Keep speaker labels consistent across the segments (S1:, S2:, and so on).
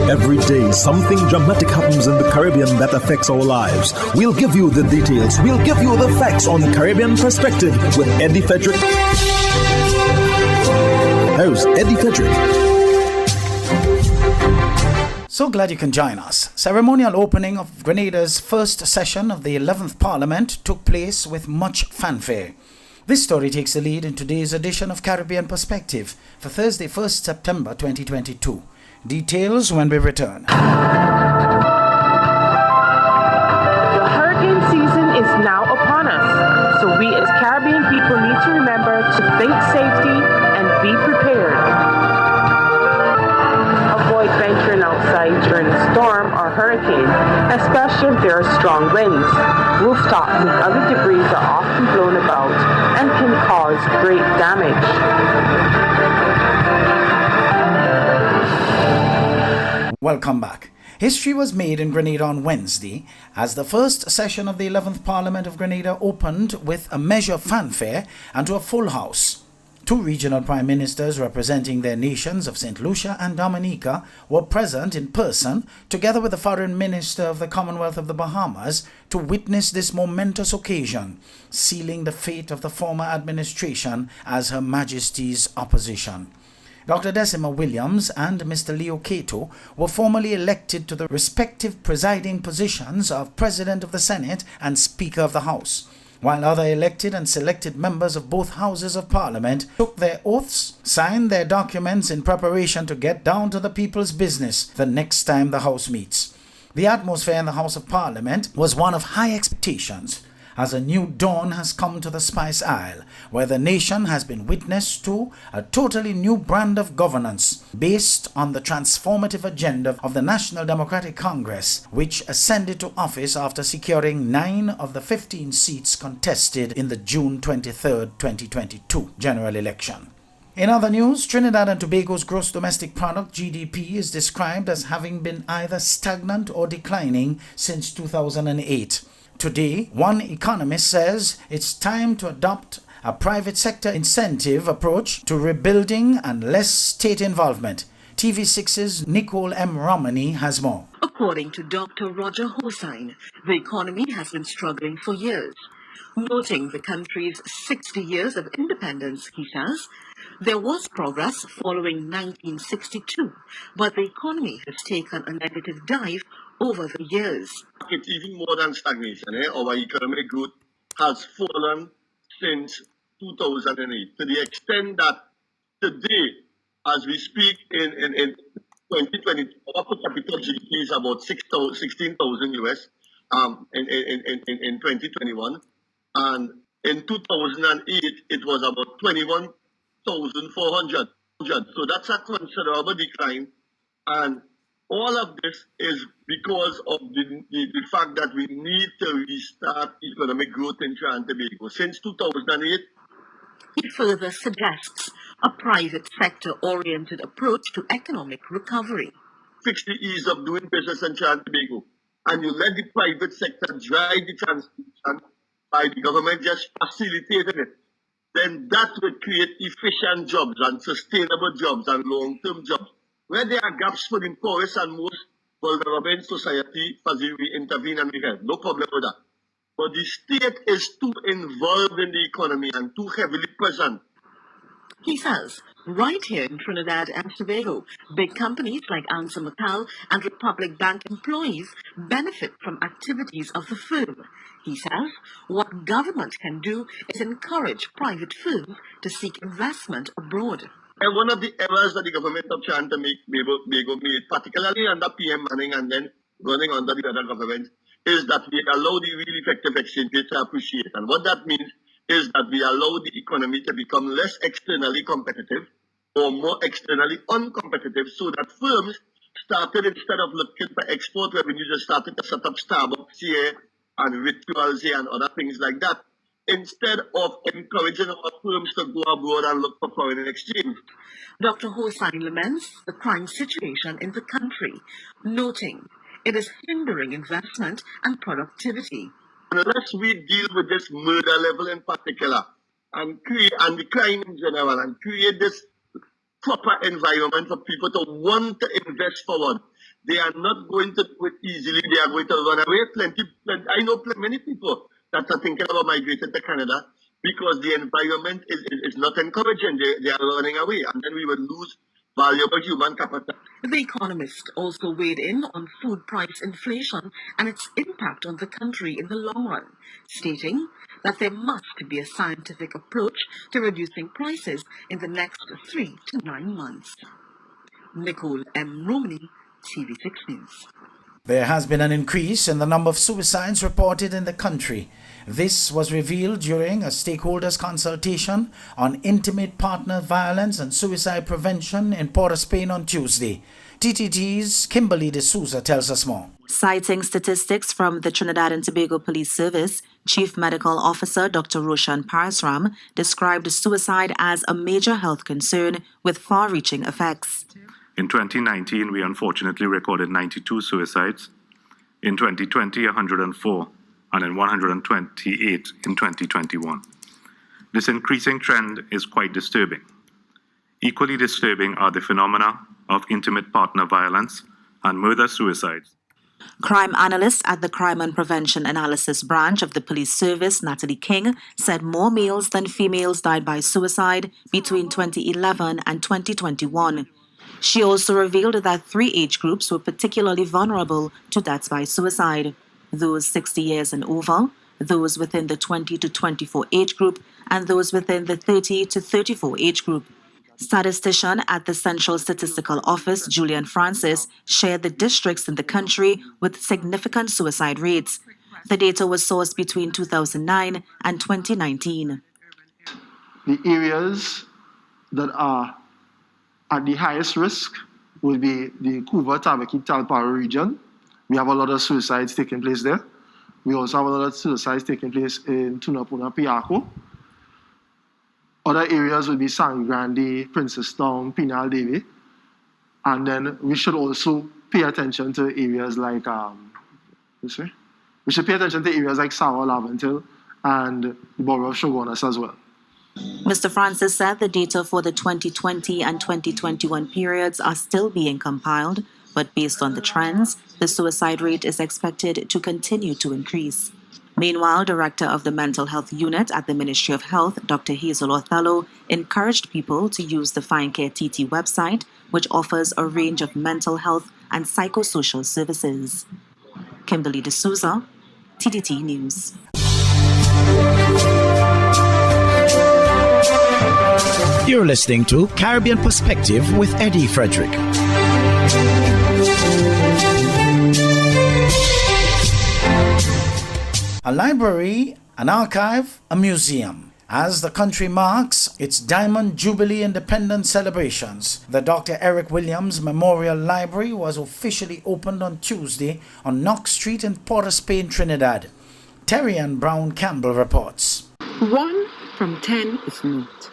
S1: Every day, something dramatic happens in the Caribbean that affects our lives. We'll give you the details. We'll give you the facts on Caribbean Perspective with Eddie Frederick. Here's Eddie Frederick.
S2: So glad you can join us. Ceremonial opening of Grenada's first session of the 11th Parliament took place with much fanfare. This story takes the lead in today's edition of Caribbean Perspective for Thursday, 1st September 2022. Details when we return.
S3: The hurricane season is now upon us, so we as Caribbean people need to remember to think safety and be prepared. Avoid venturing outside during a storm or hurricane, especially if there are strong winds. Rooftops and other debris are often blown about and can cause great damage.
S2: Welcome back. History was made in Grenada on Wednesday as the first session of the 11th Parliament of Grenada opened with a measure of fanfare and to a full house. Two regional prime ministers representing their nations of St. Lucia and Dominica were present in person together with the Foreign Minister of the Commonwealth of the Bahamas to witness this momentous occasion, sealing the fate of the former administration as Her Majesty's opposition. Dr. Decima Williams and Mr. Leo Cato were formally elected to the respective presiding positions of President of the Senate and Speaker of the House, while other elected and selected members of both Houses of Parliament took their oaths, signed their documents in preparation to get down to the people's business the next time the House meets. The atmosphere in the House of Parliament was one of high expectations, as a new dawn has come to the Spice Isle, where the nation has been witness to a totally new brand of governance based on the transformative agenda of the National Democratic Congress, which ascended to office after securing 9 of the 15 seats contested in the June 23, 2022 general election. In other news, Trinidad and Tobago's gross domestic product (GDP) is described as having been either stagnant or declining since 2008. Today, one economist says it's time to adopt a private sector incentive approach to rebuilding and less state involvement. TV6's Nicole M. Romney has more.
S4: According to Dr. Roger Hossain, the economy has been struggling for years. Noting the country's 60 years of independence, he says, there was progress following 1962, but the economy has taken a negative dive over the years.
S5: It's even more than stagnation. Our economic growth has fallen since 2008 to the extent that today, as we speak in 2020, our per capita GDP is about 16,000 US in 2021. And in 2008, it was about 21,400. So that's a considerable decline. And all of this is because of the fact that we need to restart economic growth in Trinidad and Tobago. Since 2008,
S4: he further suggests a private sector-oriented approach to economic recovery.
S5: Fix the ease of doing business in Trinidad and Tobago, and you let the private sector drive the transition by the government just facilitating it, then that would create efficient jobs and sustainable jobs and long-term jobs. Where there are gaps for the poorest and most vulnerable in society, we intervene and we help. No problem with that. But the state is too involved in the economy and too heavily present.
S4: He says, right here in Trinidad and Tobago, big companies like Ansa McCall and Republic Bank employees benefit from activities of the firm. He says, what government can do is encourage private firms to seek investment abroad.
S5: And one of the errors that the government of Trinidad and Tobago made, particularly under PM Manning and then running under the other government, is that we allow the really effective exchange rate to appreciate. And what that means is that we allow the economy to become less externally competitive or more externally uncompetitive, so that firms started, instead of looking for export revenue, just started to set up Starbucks here and rituals here and other things like that, instead of encouraging our firms to go abroad and look for foreign exchange.
S4: Dr. Hossain laments the crime situation in the country, noting it is hindering investment and productivity.
S5: Unless we deal with this murder level in particular, and the crime in general, and create this proper environment for people to want to invest forward, They are not going to do it easily. They are going to run away. I know many people that are thinking about migrating to Canada because the environment is not encouraging. They are running away, and then we will lose valuable human capital.
S4: The Economist also weighed in on food price inflation and its impact on the country in the long run, stating that there must be a scientific approach to reducing prices in the next 3 to 9 months. Nicole M. Romney, TV6 News.
S2: There has been an increase in the number of suicides reported in the country. This was revealed during a stakeholders consultation on intimate partner violence and suicide prevention in Port of Spain on Tuesday. TTT's Kimberly D'Souza tells us more.
S6: Citing statistics from the Trinidad and Tobago Police Service, Chief Medical Officer Dr. Roshan Parasram described suicide as a major health concern with far-reaching effects.
S7: In 2019, we unfortunately recorded 92 suicides. In 2020, 104, and then 128 in 2021. This increasing trend is quite disturbing. Equally disturbing are the phenomena of intimate partner violence and murder-suicides.
S6: Crime analyst at the Crime and Prevention Analysis Branch of the Police Service, Natalie King, said more males than females died by suicide between 2011 and 2021. She also revealed that 3 age groups were particularly vulnerable to deaths by suicide: those 60 years and over, those within the 20 to 24 age group, and those within the 30 to 34 age group. Statistician at the Central Statistical Office, Julian Francis, shared the districts in the country with significant suicide rates. The data was sourced between 2009 and 2019.
S8: The areas that are at the highest risk would be the Couva, Tabaki, Talparo region. We have a lot of suicides taking place there. We also have a lot of suicides taking place in Tunapuna, Piako. Other areas would be San Grande, Princestown, Pinal Davey. And then we should also pay attention to areas like, we should pay attention to areas like Sawa, Laventil, and the borough of Shogunas as well.
S6: Mr. Francis said the data for the 2020 and 2021 periods are still being compiled, but based on the trends, the suicide rate is expected to continue to increase. Meanwhile, Director of the Mental Health Unit at the Ministry of Health, Dr. Hazel Othello, encouraged people to use the FindCare TT website, which offers a range of mental health and psychosocial services. Kimberly D'Souza, TTT News.
S1: You're listening to Caribbean Perspective with Eddie Frederick.
S2: A library, an archive, a museum. As the country marks its Diamond Jubilee Independence celebrations, the Dr. Eric Williams Memorial Library was officially opened on Tuesday on Knox Street in Port of Spain, Trinidad. Terry Ann Brown Campbell reports.
S3: 1 from 10 is not.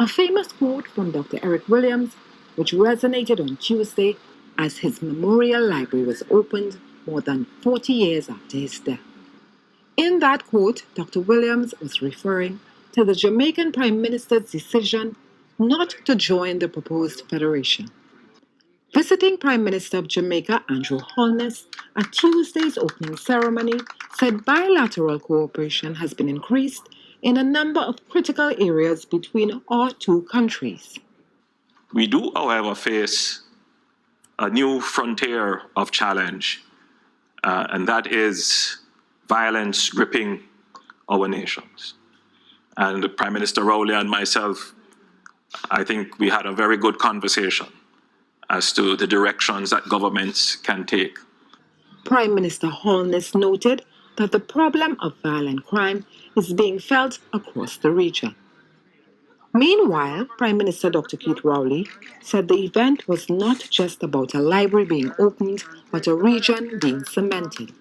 S3: A famous quote from Dr. Eric Williams, which resonated on Tuesday as his memorial library was opened more than 40 years after his death. In that quote, Dr. Williams was referring to the Jamaican Prime Minister's decision not to join the proposed federation. Visiting Prime Minister of Jamaica, Andrew Holness, at Tuesday's opening ceremony, said bilateral cooperation has been increased in a number of critical areas between our two countries.
S9: We do, however, face a new frontier of challenge, and that is violence gripping our nations. And Prime Minister Rowley and myself, I think we had a very good conversation as to the directions that governments can take.
S3: Prime Minister Holness noted that the problem of violent crime is being felt across the region. Meanwhile, Prime Minister Dr. Keith Rowley said the event was not just about a library being opened, but a region being cemented.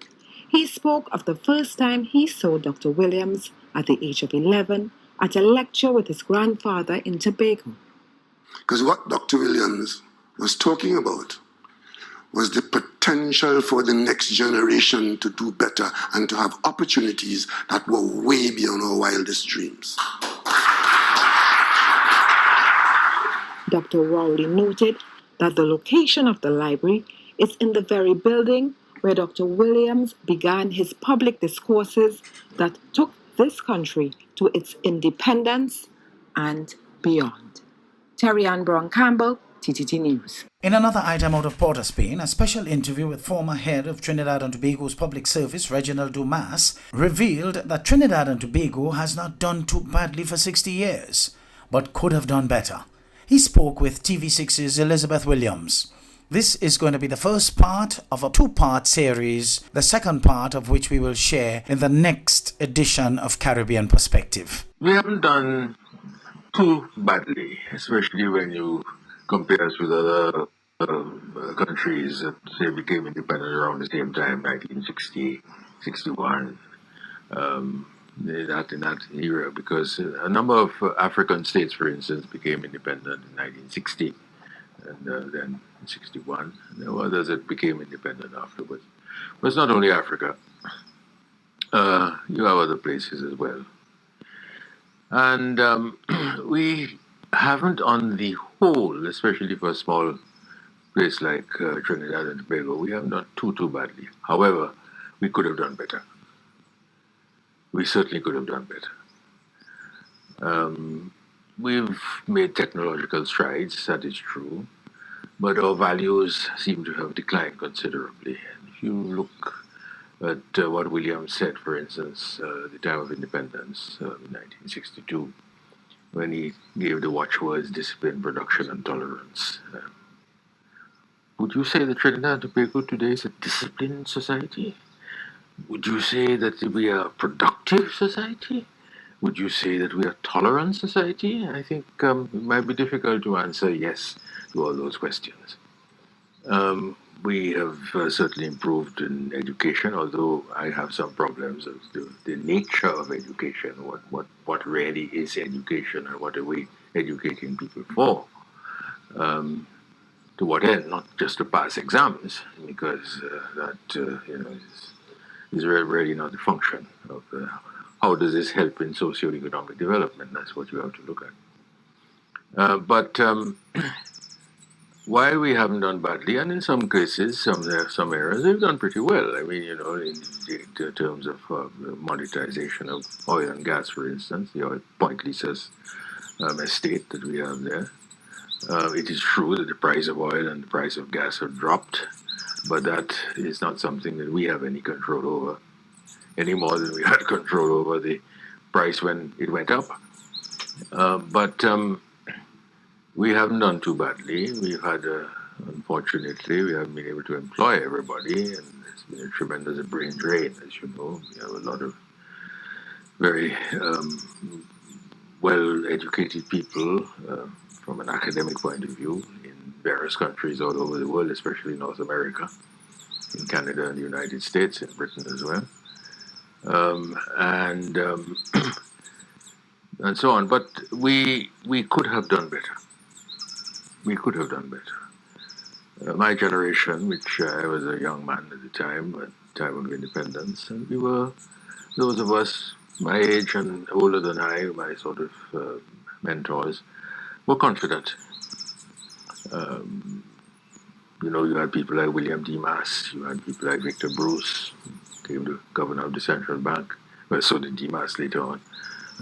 S3: He spoke of the first time he saw Dr. Williams at the age of 11 at a lecture with his grandfather in Tobago.
S10: Because what Dr. Williams was talking about was the potential for the next generation to do better and to have opportunities that were way beyond our wildest dreams.
S3: Dr. Rowley noted that the location of the library It's in the very building where Dr. Williams began his public discourses that took this country to its independence and beyond. Terry Ann Brown Campbell, TTT News.
S2: In another item out of Port of Spain, a special interview with former head of Trinidad and Tobago's Public Service, Reginald Dumas, revealed that Trinidad and Tobago has not done too badly for 60 years, but could have done better. He spoke with TV6's Elizabeth Williams. This is going to be the first part of a two-part series, the second part of which we will share in the next edition of Caribbean Perspective.
S11: We haven't done too badly, especially when you compare us with other countries that say became independent around the same time, 1960, 61, in that era, because a number of African states, for instance, became independent in 1960 and then in 61. There were others that became independent afterwards. But it's not only Africa. You have other places as well. And we haven't, on the whole, especially for a small place like Trinidad and Tobago, we haven't done too badly. However, we could have done better. We certainly could have done better. We've made technological strides, that is true, but our values seem to have declined considerably. And if you look at what William said, for instance, at the time of independence, in 1962, when he gave the watchwords discipline, production, and tolerance. Would you say that Trinidad and Tobago today is a disciplined society? Would you say that we are a productive society? Would you say that we are a tolerant society? I think it might be difficult to answer yes to all those questions. We have certainly improved in education, although I have some problems with the nature of education, what really is education and what are we educating people for. To what end? Not just to pass exams, because that is really not the function of how does this help in socio-economic development. That's what you have to look at. But why we haven't done badly, and in some cases, some areas, they've done pretty well. I mean, in terms of monetization of oil and gas, for instance, the Point Lisa's estate that we have there. It is true that the price of oil and the price of gas have dropped, but that is not something that we have any control over, any more than we had control over the price when it went up. But we haven't done too badly. We've had, unfortunately, we haven't been able to employ everybody, and it's been a tremendous brain drain, as you know. We have a lot of very well-educated people from an academic point of view in various countries all over the world, especially North America, in Canada and the United States, in Britain as well, and so on. But we could have done better. We could have done better. My generation, which I was a young man at the time of independence, and we were, those of us my age and older than I, my sort of mentors, were confident. You had people like William Dumas, you had people like Victor Bruce, came the governor of the central bank, well, so did Dumas later on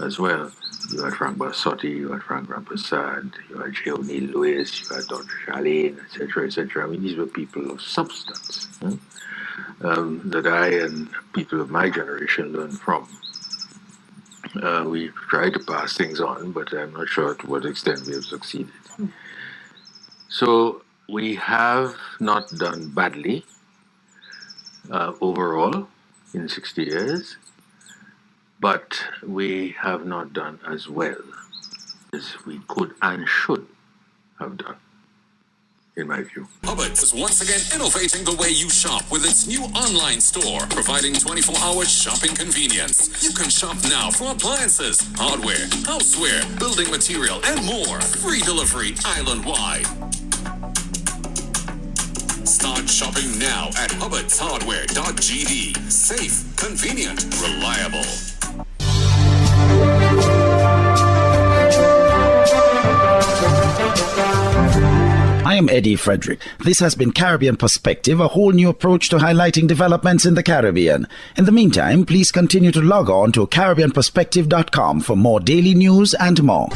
S11: as well. You had Frank Bassotti, you had Frank Rampersad, you had J. O'Neill Lewis, you had Dr. Charlene, etc., etc. I mean, these were people of substance that I and people of my generation learned from. We've tried to pass things on, but I'm not sure to what extent we have succeeded. So we have not done badly overall in 60 years, but we have not done as well as we could and should have done, in my view.
S12: Hubbard's is once again innovating the way you shop with its new online store, providing 24-hour shopping convenience. You can shop now for appliances, hardware, houseware, building material, and more. Free delivery island-wide. Start shopping now at hubbardshardware.gd. Safe, convenient, reliable.
S2: I am Eddie Frederick. This has been Caribbean Perspective, a whole new approach to highlighting developments in the Caribbean. In the meantime, please continue to log on to CaribbeanPerspective.com for more daily news and more.